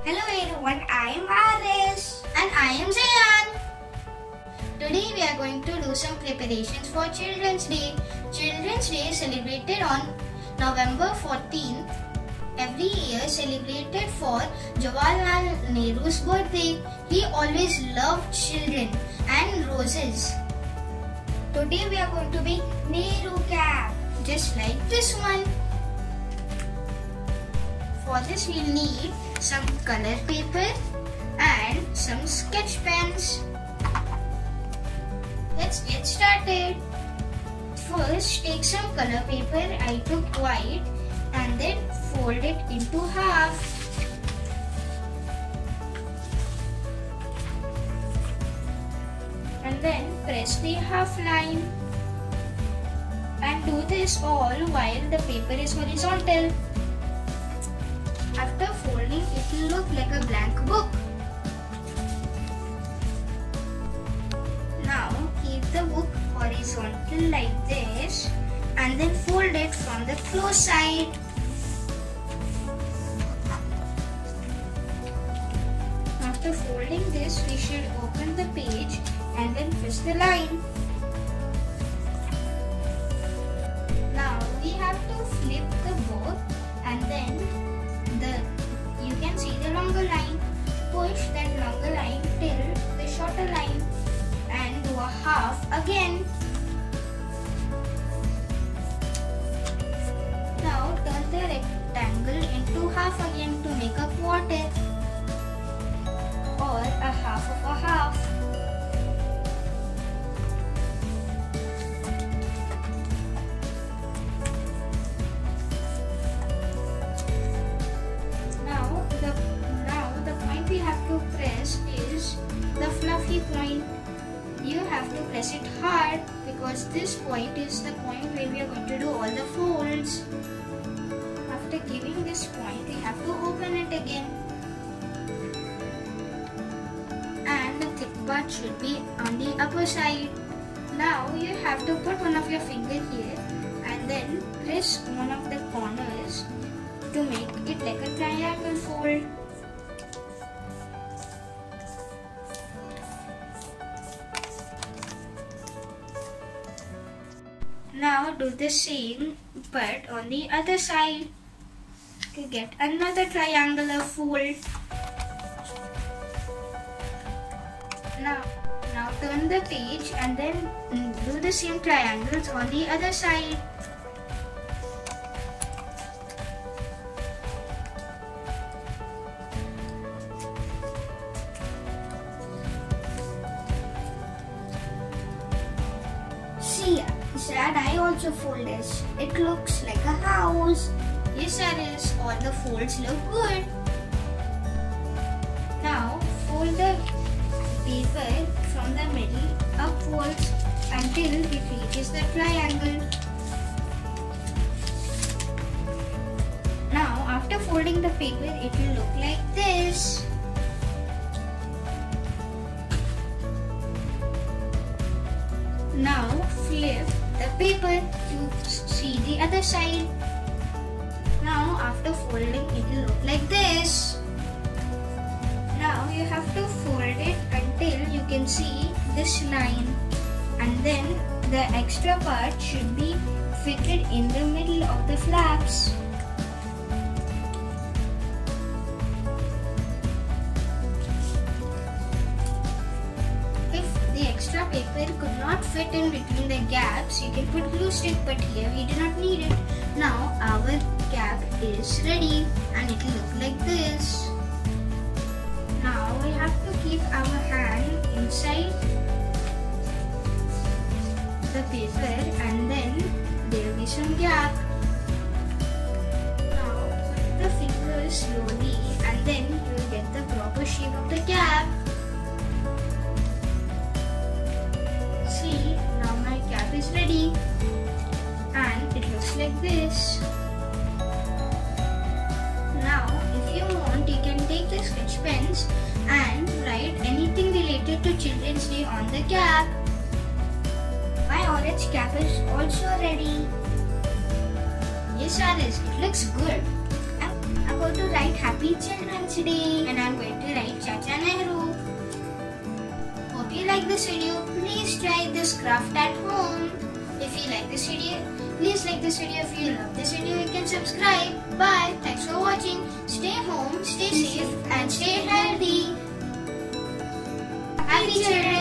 Hello everyone, I am Aris. And I am Zayan. Today we are going to do some preparations for Children's Day. Children's Day is celebrated on November 14th. Every year celebrated for Jawaharlal Nehru's birthday. He always loved children and roses. Today we are going to make Nehru cap, just like this one. For this we'll need some color paper and some sketch pens. Let's get started. First, take some color paper. I took white and then fold it into half. And then press the half line. And do this all while the paper is horizontal. After folding, it will look like a blank book. Now keep the book horizontal like this and then fold it from the close side. After folding this, we should open the page and then twist the line. Now we have to flip the book and then you can see the longer line. Push that longer line till the shorter line and do a half again. Now turn the rectangle into half again to make a quarter or a half of a half. Press is the fluffy point. You have to press it hard because this point is the point where we are going to do all the folds. After giving this point, we have to open it again. And the thick part should be on the upper side. Now you have to put one of your finger here and then press one of the corners to make it like a triangle fold. Now do the same but on the other side to get another triangular fold. Now turn the page and then do the same triangles on the other side. See, Dad, I also fold this. It looks like a house. Yes, Aris, all the folds look good. Now fold the paper from the middle upwards until it reaches the triangle. Now after folding the paper, it will look like this. Now flip the paper to see the other side. Now after folding, it will look like this. Now you have to fold it until you can see this line, and then the extra part should be fitted in the middle of the flaps. Extra paper could not fit in between the gaps, you can put glue stick, but here we do not need it. Now our cap is ready and it will look like this. Now we have to keep our hand inside the paper and then there will be some gap. Now put the fingers slowly and then you will get the proper shape of the cap. See, now my cap is ready and it looks like this. Now if you want, you can take the sketch pens and write anything related to Children's Day on the cap. My orange cap is also ready. Yes, Aris, it looks good. I'm going to write Happy Children's Day. And I'm going to write Chacha Nehru. Hope you like this video. Please try this craft at home. If you like this video, please like this video. If you love this video, you can subscribe. Bye. Thanks for watching. Stay home, stay safe, and stay healthy. Happy Children's Day.